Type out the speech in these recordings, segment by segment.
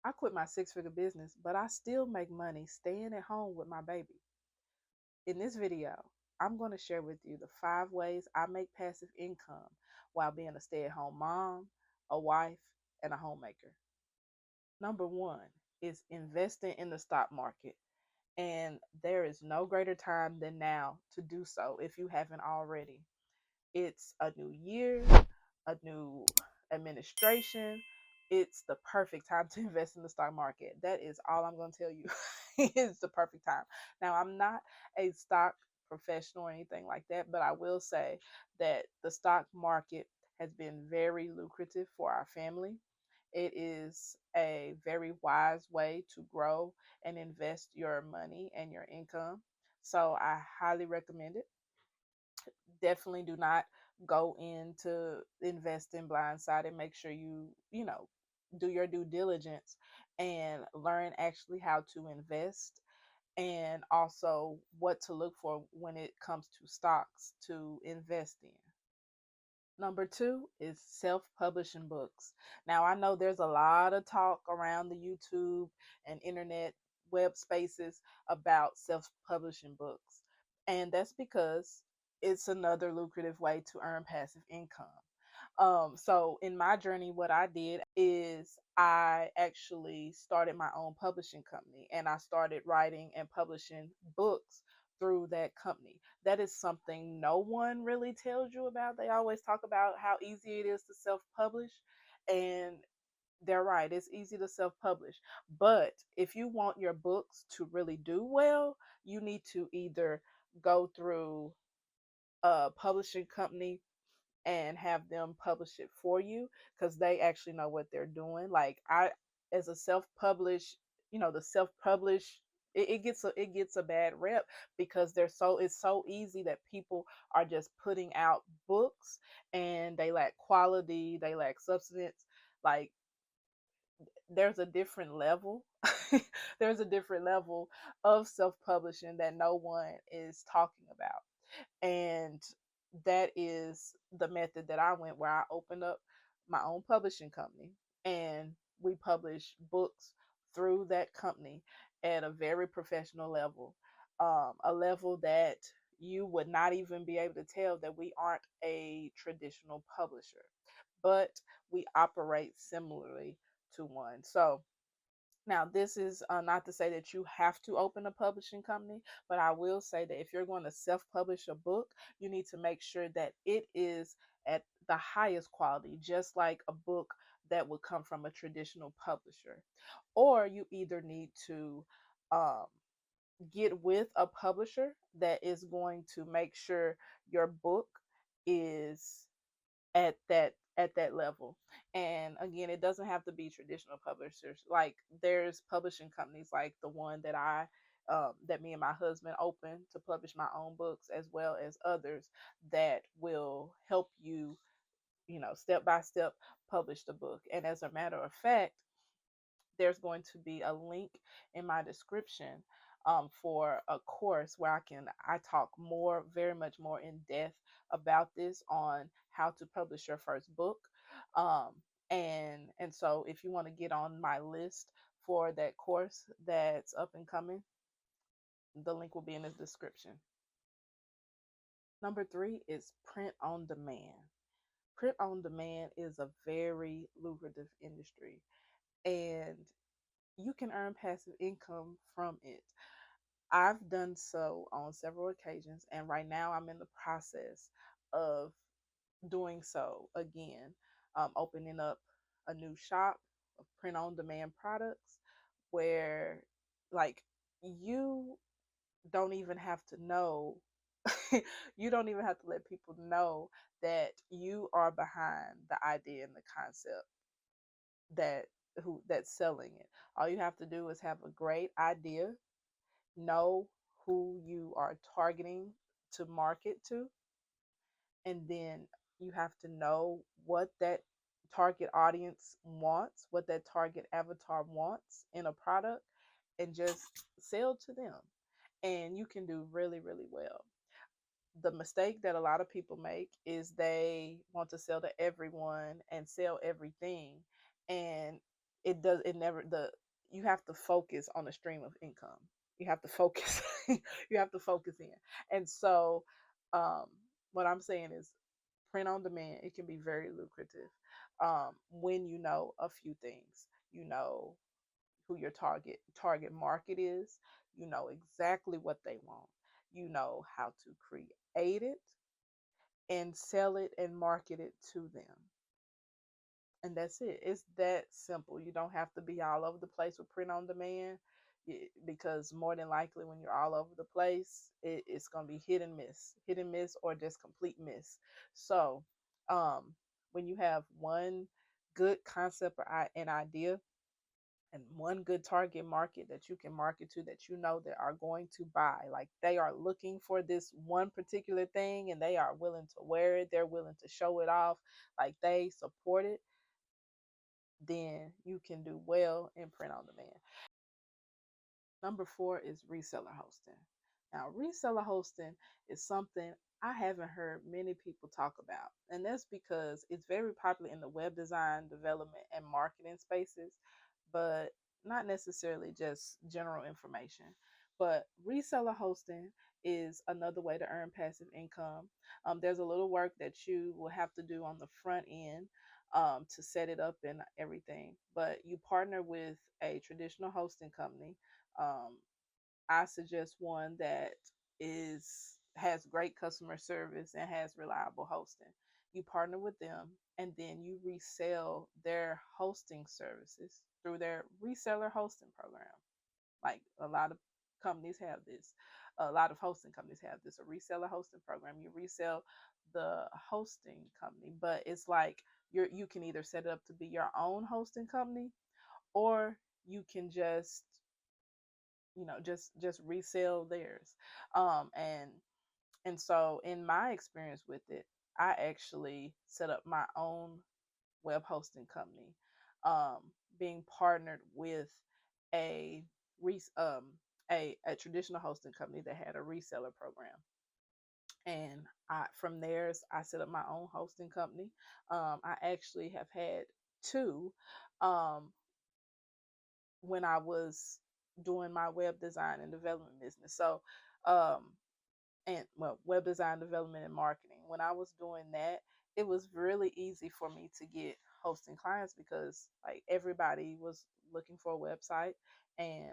I quit my six-figure business, but I still make money staying at home with my baby. In this video, I'm going to share with you the 5 ways I make passive income while being a stay-at-home mom, a wife, and a homemaker. Number one is investing in the stock market. And there is no greater time than now to do so if you haven't already. It's a new year, a new administration. It's the perfect time to invest in the stock market. That is all I'm going to tell you. It's the perfect time. Now, I'm not a stock professional or anything like that, but I will say that the stock market has been very lucrative for our family. It is a very wise way to grow and invest your money and your income. So I highly recommend it. Definitely do not go into investing blindsided. Make sure you do your due diligence and learn actually how to invest, and also what to look for when it comes to stocks to invest in. Number two is self-publishing books. Now, I know there's a lot of talk around the YouTube and internet web spaces about self-publishing books, and that's because it's another lucrative way to earn passive income. So in my journey, what I did is I actually started my own publishing company, and I started writing and publishing books through that company. That is something no one really tells you about. They always talk about how easy it is to self publish, and they're right, it's easy to self publish. But if you want your books to really do well, you need to either go through a publishing company and have them publish it for you, because they actually know what they're doing. Like I, as a self-publish, the self-publish, it gets a bad rep because it's so easy that people are just putting out books and they lack quality, they lack substance. Like there's a different level. There's a different level of self-publishing that no one is talking about, and that is the method that I went, where I opened up my own publishing company and we publish books through that company at a very professional level, a level that you would not even be able to tell that we aren't a traditional publisher, but we operate similarly to one. So now, this is not to say that you have to open a publishing company, but I will say that if you're going to self publish a book, you need to make sure that it is at the highest quality, just like a book that would come from a traditional publisher. Or you either need to um, get with a publisher that is going to make sure your book is at that level. And again, it doesn't have to be traditional publishers. Like there's publishing companies like the one that me and my husband opened to publish my own books, as well as others that will help you, step by step publish the book. And as a matter of fact, there's going to be a link in my description for a course where I talk more, very much more in depth about this, on how to publish your first book. Um, and so if you want to get on my list for that course that's up and coming, the link will be in the description. Number three is print on demand. Print on demand is a very lucrative industry, and you can earn passive income from it. I've done so on several occasions, and right now I'm in the process of doing so again, opening up a new shop of print on demand products where, like, you don't even have to know, you don't even have to let people know that you are behind the idea and the concept that that's selling it. All you have to do is have a great idea, know who you are targeting to market to, and then you have to know what that target audience wants, what that target avatar wants in a product, and just sell to them. And you can do really, really well. The mistake that a lot of people make is they want to sell to everyone and sell everything. And it never the you have to focus on the stream of income. You have to focus. You have to focus in. And so um what I'm saying is print on demand, it can be very lucrative when you know a few things. You know who your target market is. You know exactly what they want. You know how to create it and sell it and market it to them. And that's it. It's that simple. You don't have to be all over the place with print on demand, because more than likely when you're all over the place, it's going to be hit and miss, or just complete miss. So when you have one good concept or an idea, and one good target market that you can market to, that you know that are going to buy, like they are looking for this one particular thing and they are willing to wear it, they're willing to show it off, like they support it, then you can do well in print on demand. Number 4 is reseller hosting. Now, reseller hosting is something I haven't heard many people talk about. And that's because it's very popular in the web design, development, and marketing spaces, but not necessarily just general information. But reseller hosting is another way to earn passive income. There's a little work that you will have to do on the front end to set it up and everything. But you partner with a traditional hosting company. um, I suggest one that has great customer service and has reliable hosting. You partner with them and then you resell their hosting services through their reseller hosting program. Like a lot of companies have this. A lot of hosting companies have this, a reseller hosting program. You resell the hosting company, but it's like you can either set it up to be your own hosting company, or you can just just resell theirs. Um and and so in my experience with it, I actually set up my own web hosting company, um being partnered with a res- um a traditional hosting company that had a reseller program. And from theirs I set up my own hosting company. I actually have had two, um when I was doing my web design and development business. So, um, and well, web design development and marketing. When I was doing that, it was really easy for me to get hosting clients because like everybody was looking for a website, and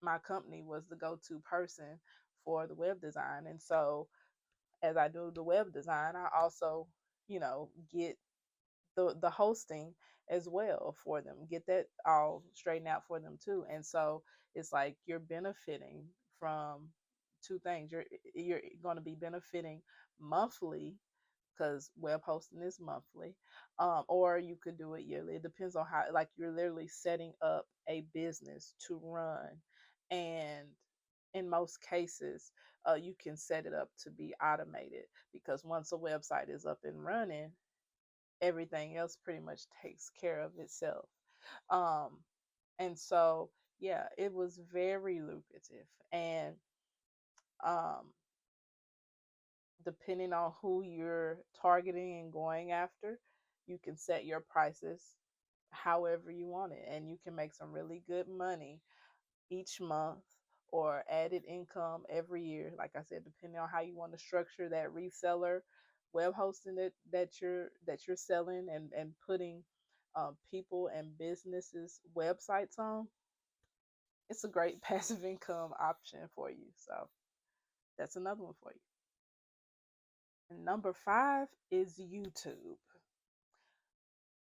my company was the go-to person for the web design. And so, as I do the web design, I also, get the hosting as well for them, get that all straightened out for them too. And so it's like you're benefiting from two things. You're going to be benefiting monthly, because web hosting is monthly, or you could do it yearly. It depends on how, like, you're literally setting up a business to run. And in most cases, you can set it up to be automated, because once a website is up and running, everything else pretty much takes care of itself. Um, and so, yeah, it was very lucrative. And um, depending on who you're targeting and going after, you can set your prices however you want it, and you can make some really good money each month, or added income every year. Like I said, depending on how you want to structure that reseller web hosting that you're selling and putting people and businesses websites on, it's a great passive income option for you. So that's another one for you. And number 5 is YouTube.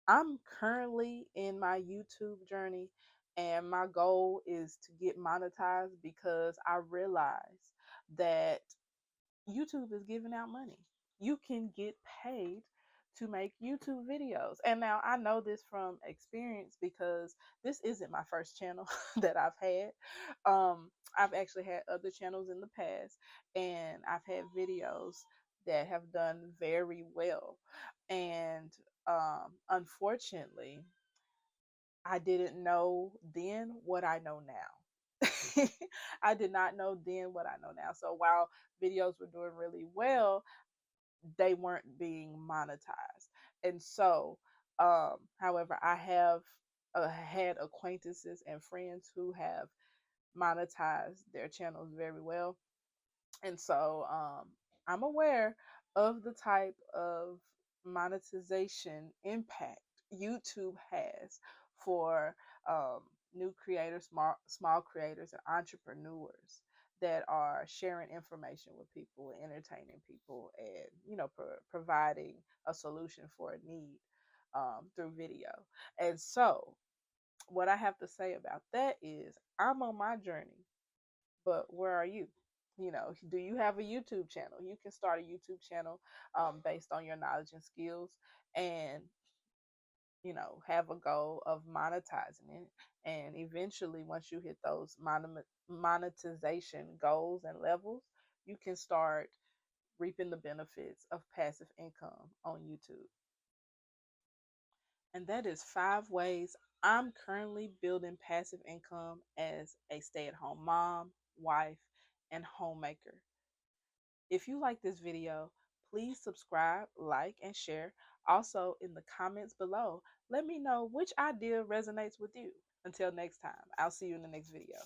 I'm currently in my YouTube journey, and my goal is to get monetized, because I realize that YouTube is giving out money. You can get paid to make YouTube videos. And now I know this from experience, because this isn't my first channel that I've had. I've actually had other channels in the past, and I've had videos that have done very well. And unfortunately, I didn't know then what I know now. I did not know then what I know now. So while videos were doing really well, they weren't being monetized. And so, however, I have had acquaintances and friends who have monetized their channels very well. And so I'm aware of the type of monetization impact YouTube has for um, new creators, small creators, and entrepreneurs that are sharing information with people, entertaining people, and providing a solution for a need through video. And so, what I have to say about that is, I'm on my journey, but where are you? Do you have a YouTube channel? You can start a YouTube channel based on your knowledge and skills, and have a goal of monetizing it. And eventually, once you hit those monetization goals and levels, you can start reaping the benefits of passive income on YouTube. And that is 5 ways I'm currently building passive income as a stay at home mom, wife, and homemaker. If you like this video, please subscribe, like, and share. Also, in the comments below, let me know which idea resonates with you. Until next time, I'll see you in the next video.